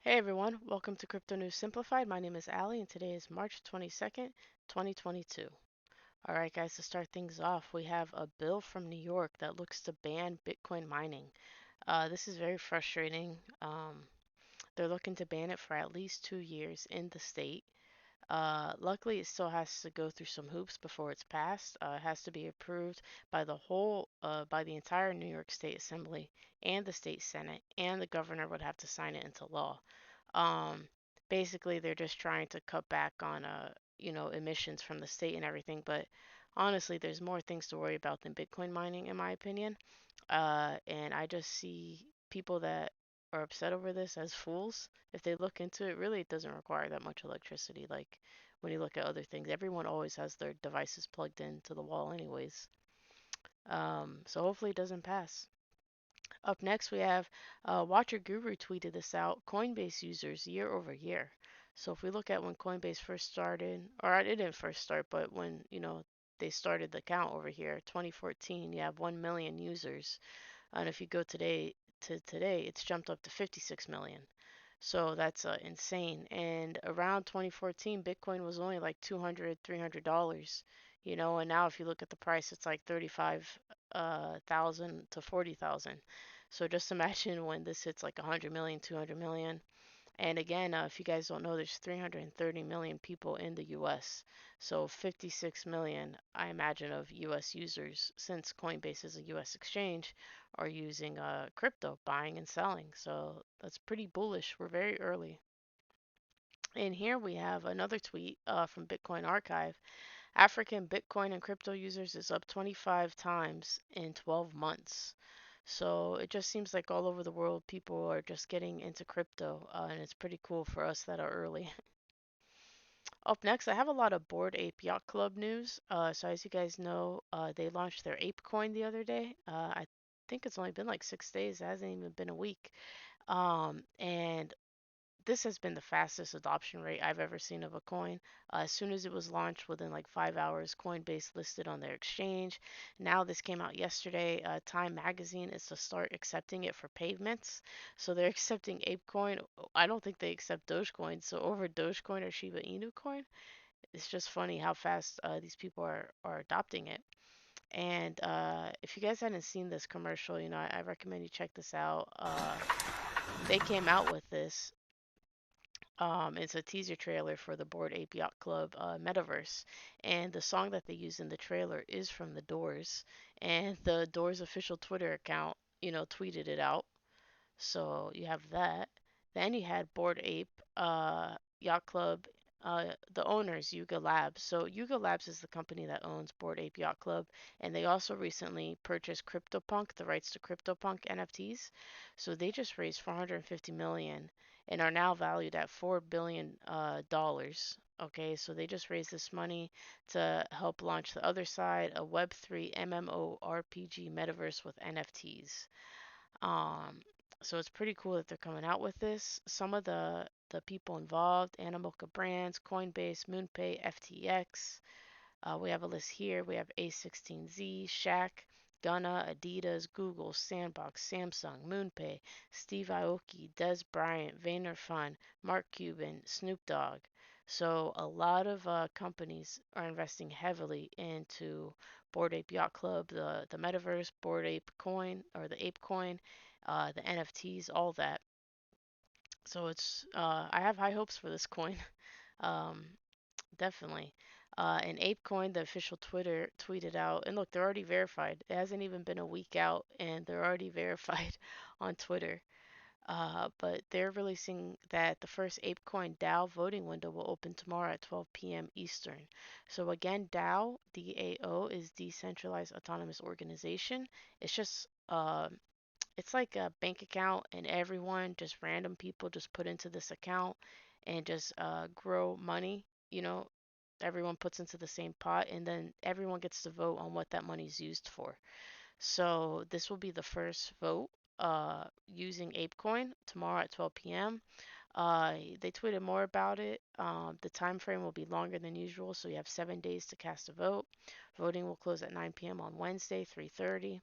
Hey everyone, welcome to Crypto News Simplified. My name is Ali and today is March 22nd, 2022. Alright guys, to start things off, we have a bill from New York that looks to ban Bitcoin mining. This is very frustrating. They're looking to ban it for at least 2 years in the state. Luckily, it still has to go through some hoops before it's passed. It has to be approved by by the entire New York State Assembly and the state Senate, and the governor would have to sign it into law. Um, Basically, they're just trying to cut back on, emissions from the state and everything. But honestly, there's more things to worry about than Bitcoin mining, in my opinion. And I just see people that are upset over this as fools. If they look into it, really, it doesn't require that much electricity. Like when you look at other things, everyone always has their devices plugged into the wall, anyways. So hopefully it doesn't pass. Up next, we have Watcher Guru tweeted this out. Coinbase users year over year. So if we look at when Coinbase first started, or it didn't first start, but when they started the count over here, 2014, you have 1 million users, and if you go today, it's jumped up to 56 million. So that's insane. And around 2014, Bitcoin was only like 200, $300, and now if you look at the price, it's like 35,000 to 40,000. So just imagine when this hits like 100 million, 200 million. And again, if you guys don't know, there's 330 million people in the US. So 56 million, I imagine, of US users, since Coinbase is a US exchange, are using crypto, buying and selling. So that's pretty bullish. We're very early. And here we have another tweet from Bitcoin Archive. African Bitcoin and crypto users is up 25 times in 12 months. So it just seems like all over the world, people are just getting into crypto, and it's pretty cool for us that are early. Up next, I have a lot of Bored Ape Yacht Club news. So as you guys know, they launched their Ape coin the other day. I think it's only been like 6 days. It hasn't even been a week. And this has been the fastest adoption rate I've ever seen of a coin. As soon as it was launched, within like 5 hours, Coinbase listed on their exchange. Now, this came out yesterday. Time Magazine is to start accepting it for payments. So they're accepting ApeCoin. I don't think they accept Dogecoin. So over Dogecoin or Shiba Inu coin, it's just funny how fast these people are adopting it. And if you guys hadn't seen this commercial, I recommend you check this out. They came out with this. It's a teaser trailer for the Bored Ape Yacht Club metaverse, and the song that they use in the trailer is from The Doors, and the Doors official Twitter account, tweeted it out. So you have that. Then you had Bored Ape Yacht Club, the owners, Yuga Labs. So Yuga Labs is the company that owns Bored Ape Yacht Club, and they also recently purchased CryptoPunk, the rights to CryptoPunk NFTs. So they just raised 450 million and are now valued at $4 billion. Okay, so they just raised this money to help launch the other side, a Web3 MMORPG metaverse with NFTs. Um, so it's pretty cool that they're coming out with this. Some of the people involved: Animoca Brands, Coinbase, MoonPay, FTX. We have a list here. We have A16Z, Shaq, Gunna, Adidas, Google, Sandbox, Samsung, MoonPay, Steve Aoki, Des Bryant, VaynerFund, Mark Cuban, Snoop Dogg. So a lot of companies are investing heavily into Bored Ape Yacht Club, the metaverse, Bored Ape Coin or the Ape Coin, the NFTs, all that. So I have high hopes for this coin. Um, Definitely. And ApeCoin, the official Twitter, tweeted out, and look, they're already verified. It hasn't even been a week out, and they're already verified on Twitter. But they're releasing that the first ApeCoin DAO voting window will open tomorrow at 12 p.m. Eastern. So again, DAO, DAO, is Decentralized Autonomous Organization. It's just it's like a bank account, and everyone, just random people, just put into this account and just grow money. You know, everyone puts into the same pot, and then everyone gets to vote on what that money is used for. So this will be the first vote using ApeCoin tomorrow at 12 p.m. They tweeted more about it. The time frame will be longer than usual, so you have 7 days to cast a vote. Voting will close at 9 p.m. on Wednesday, 3:30.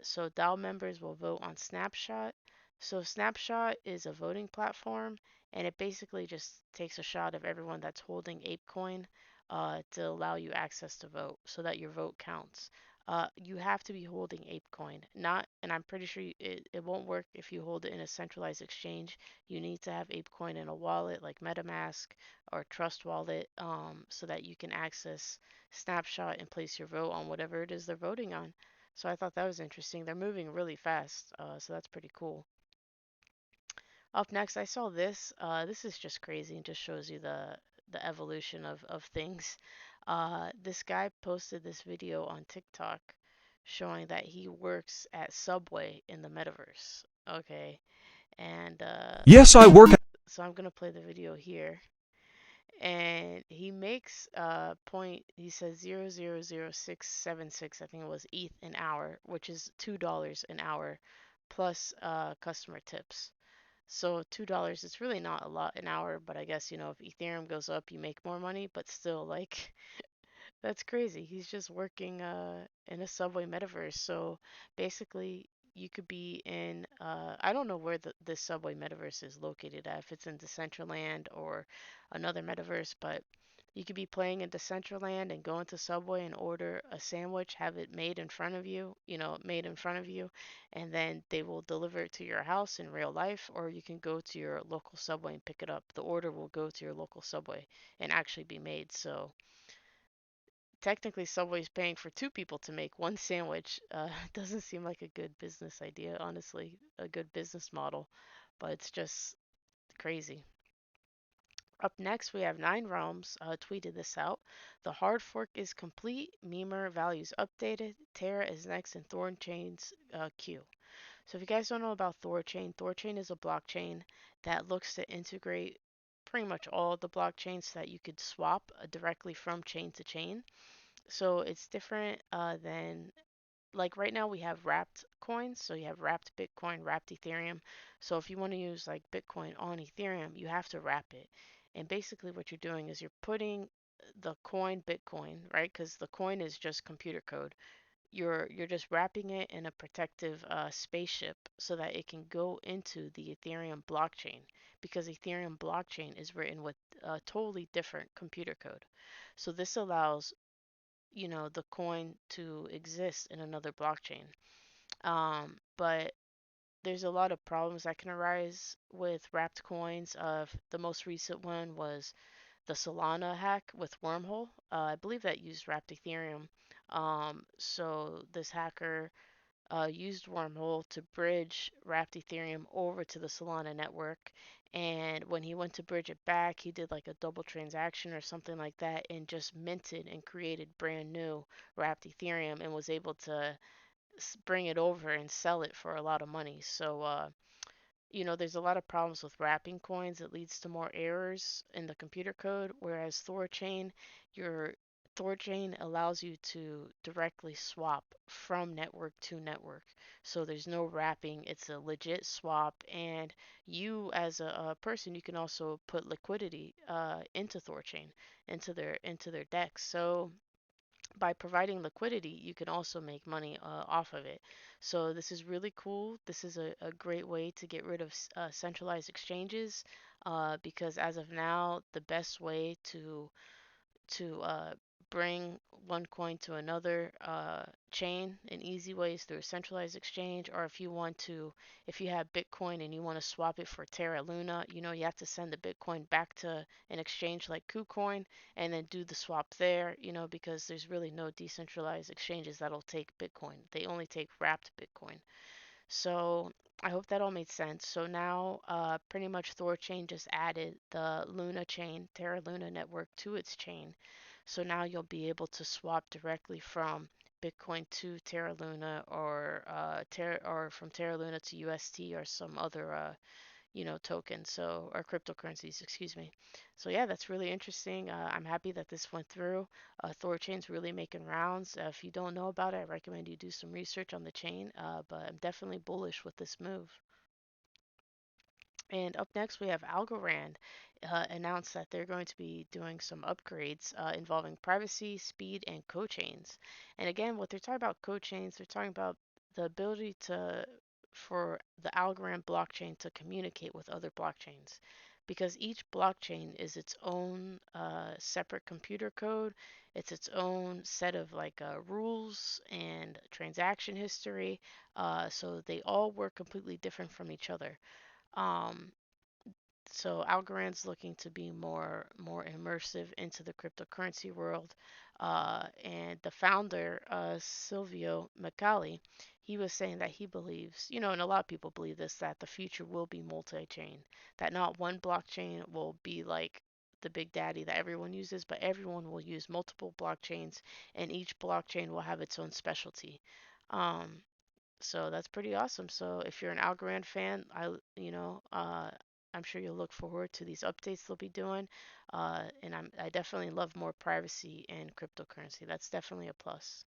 So DAO members will vote on Snapshot, So Snapshot is a voting platform, and it basically just takes a shot of everyone that's holding ApeCoin to allow you access to vote, so that your vote counts. You have to be holding ApeCoin, not, and I'm pretty sure it won't work if you hold it in a centralized exchange. You need to have ApeCoin in a wallet like MetaMask or Trust Wallet, so that you can access Snapshot and place your vote on whatever it is they're voting on. So I thought that was interesting. They're moving really fast, so that's pretty cool. Up next, I saw this. This is just crazy and just shows you the evolution of things. This guy posted this video on TikTok showing that he works at Subway in the metaverse. Okay, and Yes, I work. so I'm gonna play the video here. And he makes point. He says 0.00676. I think it was ETH an hour, which is $2 an hour, plus customer tips. So $2, it's really not a lot an hour, but I guess, if Ethereum goes up, you make more money, but still, like, that's crazy. He's just working in a Subway metaverse. So basically, you could be in I don't know where this Subway metaverse is located at, if it's in Decentraland or another metaverse, but you could be playing in Decentraland and go into Subway and order a sandwich, have it made in front of you, made in front of you, and then they will deliver it to your house in real life, or you can go to your local Subway and pick it up. The order will go to your local Subway and actually be made. So technically Subway's paying for two people to make one sandwich. Doesn't seem like a good business idea, honestly, a good business model, but it's just crazy. Up next, we have Nine Realms tweeted this out. The hard fork is complete. Memur values updated. Terra is next in Thornchain's queue. So if you guys don't know about Thorchain, Thorchain is a blockchain that looks to integrate pretty much all of the blockchains so that you could swap directly from chain to chain. So it's different than, like, right now we have wrapped coins. So you have wrapped Bitcoin, wrapped Ethereum. So if you want to use like Bitcoin on Ethereum, you have to wrap it. And basically what you're doing is you're putting the coin Bitcoin, right? Because the coin is just computer code. You're just wrapping it in a protective spaceship so that it can go into the Ethereum blockchain, because Ethereum blockchain is written with totally different computer code. So this allows, the coin to exist in another blockchain. But there's a lot of problems that can arise with wrapped coins. The most recent one was the Solana hack with Wormhole. I believe that used wrapped Ethereum. So this hacker used Wormhole to bridge wrapped Ethereum over to the Solana network. And when he went to bridge it back, he did like a double transaction or something like that and just minted and created brand new wrapped Ethereum and was able to bring it over and sell it for a lot of money. So, there's a lot of problems with wrapping coins. It leads to more errors in the computer code, whereas your Thorchain allows you to directly swap from network to network. So there's no wrapping. It's a legit swap, and you as a person, you can also put liquidity into Thorchain, into their DEX. So by providing liquidity, you can also make money off of it. So this is really cool. This is a great way to get rid of centralized exchanges, because as of now, the best way to bring one coin to another chain in easy ways through a centralized exchange, or if you have Bitcoin and you want to swap it for Terra Luna, you have to send the Bitcoin back to an exchange like KuCoin and then do the swap there, because there's really no decentralized exchanges that'll take Bitcoin. They only take wrapped Bitcoin. So I hope that all made sense. So now, pretty much Thorchain just added the Luna chain, Terra Luna network to its chain. So now you'll be able to swap directly from Bitcoin to Terra Luna, or from Terra Luna to UST or some other token, so, or cryptocurrencies, excuse me. So yeah, that's really interesting. I'm happy that this went through. Thorchain's really making rounds. If you don't know about it, I recommend you do some research on the chain. But I'm definitely bullish with this move. And up next, we have Algorand announced that they're going to be doing some upgrades involving privacy, speed, and cochains. And again, what they're talking about cochains, they're talking about the ability for the Algorand blockchain to communicate with other blockchains, because each blockchain is its own separate computer code. It's its own set of like rules and transaction history. So they all work completely different from each other. Um, so Algorand's looking to be more immersive into the cryptocurrency world. And the founder, Silvio Micali, he was saying that he believes, and a lot of people believe this, that the future will be multi-chain, that not one blockchain will be like the big daddy that everyone uses, but everyone will use multiple blockchains, and each blockchain will have its own specialty. Um, so that's pretty awesome. So if you're an Algorand fan, I'm sure you'll look forward to these updates they'll be doing. And I definitely love more privacy in cryptocurrency. That's definitely a plus.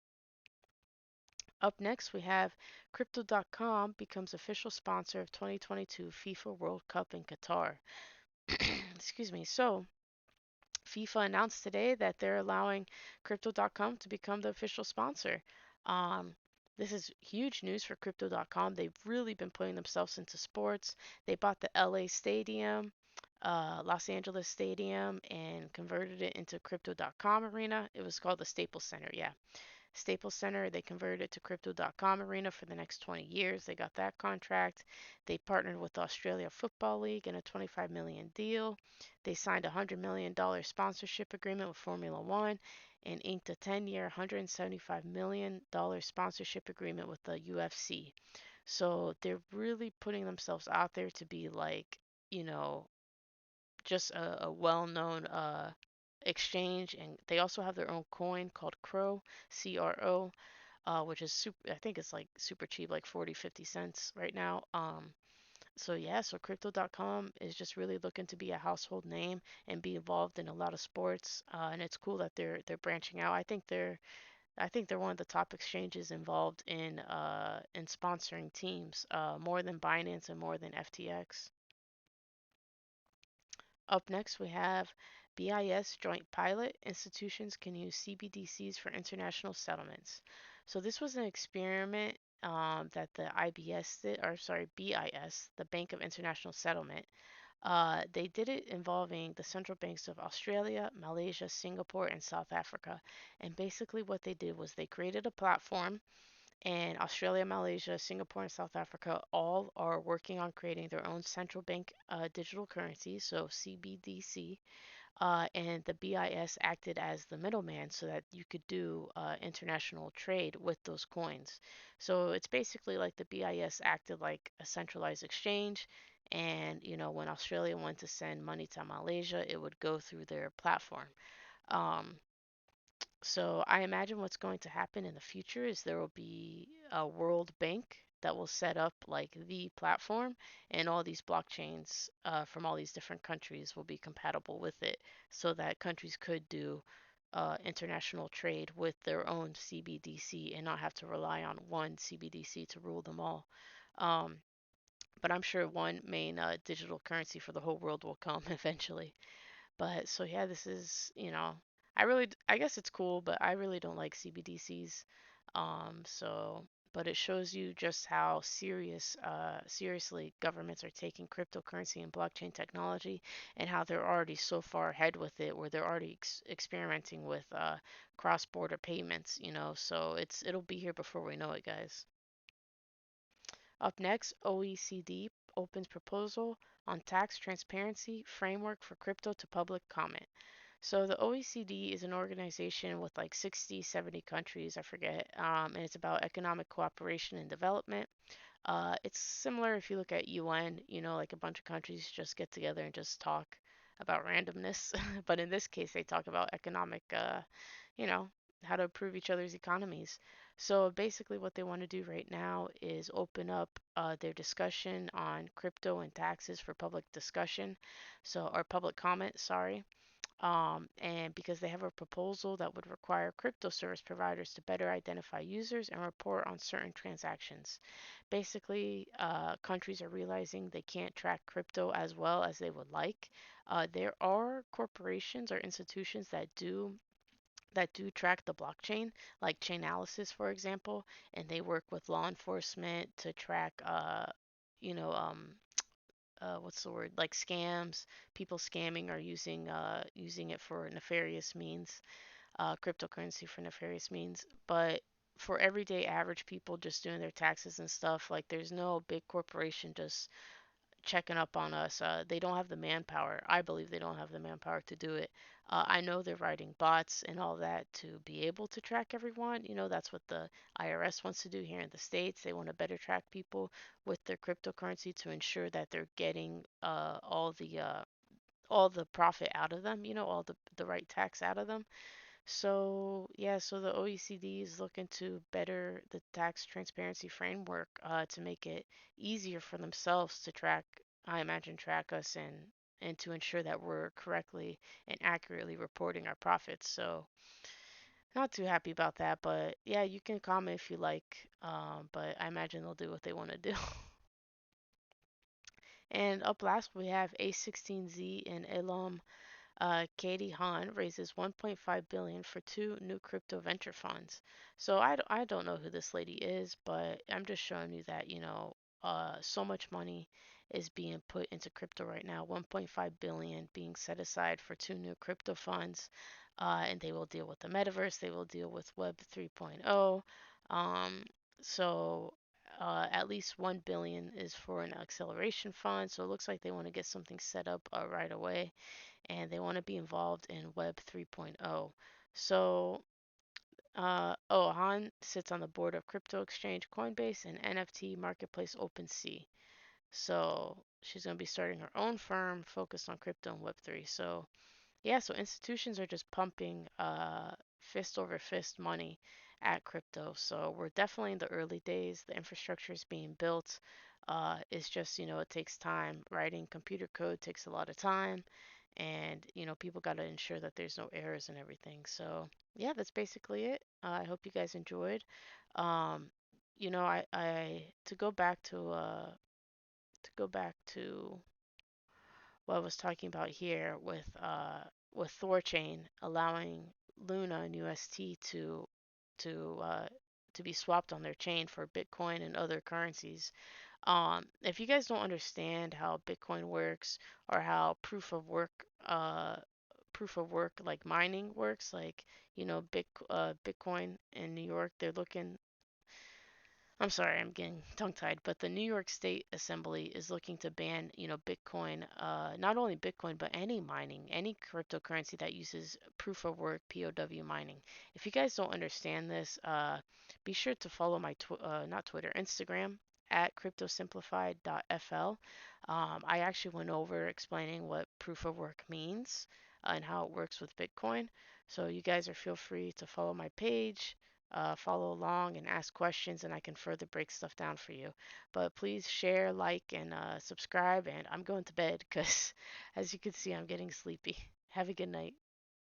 Up next, we have Crypto.com becomes official sponsor of 2022 FIFA World Cup in Qatar. Excuse me. So, FIFA announced today that they're allowing Crypto.com to become the official sponsor. Um, this is huge news for Crypto.com. They've really been putting themselves into sports. They bought the LA Stadium, Los Angeles Stadium, and converted it into Crypto.com Arena. It was called the Staples Center, yeah. Staples Center, they converted it to Crypto.com Arena for the next 20 years. They got that contract. They partnered with the Australia Football League in a 25 million deal. They signed a $100 million sponsorship agreement with Formula One and inked a 10-year, $175 million sponsorship agreement with the UFC. So they're really putting themselves out there to be like, you know, just a well-known exchange, and they also have their own coin called Crow, CRO, which is super. I think it's like super cheap, like 40, 50 cents right now. So yeah, so Crypto.com is just really looking to be a household name and be involved in a lot of sports, and it's cool that they're branching out. I think they're one of the top exchanges involved in sponsoring teams, more than Binance and more than FTX. Up next, we have BIS joint pilot. Institutions can use CBDCs for international settlements. So this was an experiment that the IBS did, or sorry, BIS, the Bank of International Settlement. They did it involving the central banks of Australia, Malaysia, Singapore, and South Africa. And basically, what they did was they created a platform, and Australia, Malaysia, Singapore, and South Africa all are working on creating their own central bank digital currency, so CBDC. And the BIS acted as the middleman so that you could do international trade with those coins. So it's basically like the BIS acted like a centralized exchange. And, when Australia wanted to send money to Malaysia, it would go through their platform. Um, so I imagine what's going to happen in the future is there will be a World Bank that will set up like the platform, and all these blockchains from all these different countries will be compatible with it, so that countries could do international trade with their own CBDC and not have to rely on one CBDC to rule them all. Um, but I'm sure one main digital currency for the whole world will come eventually. But so yeah, this is, I guess it's cool, but I really don't like CBDCs. But it shows you just how seriously governments are taking cryptocurrency and blockchain technology, and how they're already so far ahead with it, where they're already experimenting with cross-border payments, so it'll be here before we know it, guys. Up next, OECD opens proposal on tax transparency framework for crypto to public comment. So the OECD is an organization with like 60, 70 countries, I forget, and it's about economic cooperation and development. It's similar if you look at UN, like a bunch of countries just get together and just talk about randomness. But in this case, they talk about economic, you know, how to improve each other's economies. So basically, what they want to do right now is open up their discussion on crypto and taxes for public discussion, or public comment, sorry. And because they have a proposal that would require crypto service providers to better identify users and report on certain transactions. Basically, countries are realizing they can't track crypto as well as they would like. There are corporations or institutions that do track the blockchain, like Chainalysis, for example, and they work with law enforcement to track, you know, what's the word, like scams, people scamming or using it for nefarious means, cryptocurrency for nefarious means. But for everyday average people just doing their taxes and stuff, like there's no big corporation just checking up on us. They don't have the manpower. I believe they don't have the manpower to do it. I know they're writing bots and all that to be able to track everyone. You know, that's what the IRS wants to do here in the States. They want to better track people with their cryptocurrency to ensure that they're getting all the profit out of them, you know, all the right tax out of them. So, yeah, so the OECD is looking to better the tax transparency framework to make it easier for themselves to track, I imagine, track us and to ensure that we're correctly and accurately reporting our profits. So, not too happy about that, but yeah, you can comment if you like, but I imagine they'll do what they want to do. And up last, we have A16Z and Elam. Katie Hahn raises 1.5 billion for two new crypto venture funds. So I don't know who this lady is, but I'm just showing you that, you know, so much money is being put into crypto right now. 1.5 billion being set aside for two new crypto funds, and they will deal with the metaverse. They will deal with Web 3.0. Um, so at least 1 billion is for an acceleration fund. So it looks like they want to get something set up right away and they want to be involved in Web 3.0. So, Han sits on the board of crypto exchange Coinbase and NFT marketplace OpenSea. So, she's going to be starting her own firm focused on crypto and Web3. So, yeah, so institutions are just pumping fist over fist money at crypto. So we're definitely in the early days. The infrastructure is being built. It's just, you know, it takes time. Writing computer code takes a lot of time. And, you know, people got to ensure that there's no errors and everything. So, yeah, that's basically it. I hope you guys enjoyed. Um, you know, to go back to what I was talking about here with Thorchain allowing Luna and UST to to be swapped on their chain for Bitcoin and other currencies. If you guys don't understand how Bitcoin works or how proof of work like mining works, like you know Bitcoin in New York, they're looking I'm sorry, I'm getting tongue-tied, but the New York State Assembly is looking to ban, you know, Bitcoin, not only Bitcoin, but any mining, any cryptocurrency that uses proof of work, POW mining. If you guys don't understand this, be sure to follow my, not Twitter, Instagram at cryptosimplified.fl. I actually went over explaining what proof of work means and how it works with Bitcoin. So you guys are feel free to follow my page, follow along and ask questions, and I can further break stuff down for you. But please share, like, and subscribe. And I'm going to bed because, as you can see, I'm getting sleepy. Have a good night.